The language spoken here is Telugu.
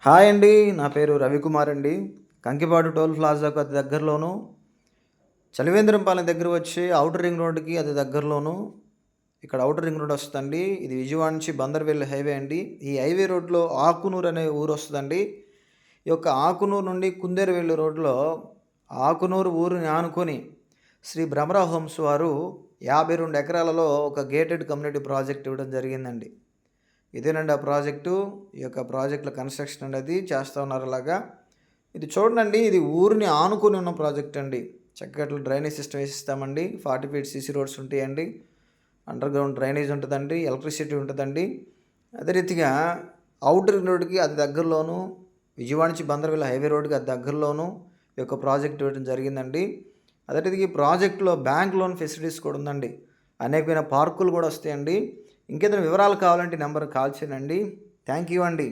హాయ్ అండి. నా పేరు రవికుమార్ అండి. కంకిపాడు టోల్ ప్లాజాకు అతి దగ్గరలోను, చలివేంద్రంపాలెం దగ్గర వచ్చి ఔటర్ రింగ్ రోడ్డుకి అతి దగ్గరలోను, ఇక్కడ ఔటర్ రింగ్ రోడ్ వస్తదండి. ఇది విజయవాడ నుంచి బందర్‌వెల్లి హైవే అండి. ఈ హైవే రోడ్‌లో ఆకునూరు అనే ఊరు వస్తదండి. ఈ యొక్క ఆకునూరు నుండి కుందేరువెల్లి రోడ్‌లో ఆకునూరు ఊరిని ఆనుకొని శ్రీ భ్రమరావ హోమ్స్ వారు 52 ఎకరాలలో ఒక గేటెడ్ కమ్యూనిటీ ప్రాజెక్ట్ ఇవ్వడం జరిగిందండి. ఇదేనండి ఆ ప్రాజెక్టు. ఈ యొక్క ప్రాజెక్ట్‌లో కన్‌స్ట్రక్షన్ అనేది చేస్తా ఉన్నారు అలాగా. ఇది చూడండండి, ఇది ఊరిని ఆనుకొని ఉన్న ప్రాజెక్ట్ అండి. చక్కగా ఇట్లా డ్రైనేజ్ సిస్టమ్ ఏసిస్తామండి. 40 ఫీట్ సీసీ రోడ్స్ ఉంటాయండి. అండర్ గ్రౌండ్ డ్రైనేజ్ ఉంటదండి. ఎలక్ట్రిసిటీ ఉంటదండి. అదే రీతిగా ఔటర్ రింగ్ రోడ్‌కి అతి దగ్గరలోను, విజయవాడ నుంచి బందర్‌వెల్లి హైవే రోడ్‌కి అతి దగ్గరలోను ఈ యొక్క ప్రాజెక్ట్ ఇవ్వడం జరిగిందండి. అదే రీతిగా ఈ ప్రాజెక్ట్‌లో బ్యాంక్ లోన్ ఫెసిలిటీస్ కూడా ఉందండి. అనేకమైన పార్కులు కూడా వస్తాయండి. ఇంకేదైనా వివరాలు కావాలంటే ఈ నెంబర్‌కి కాల్ చేయండి. థ్యాంక్ యూ అండి.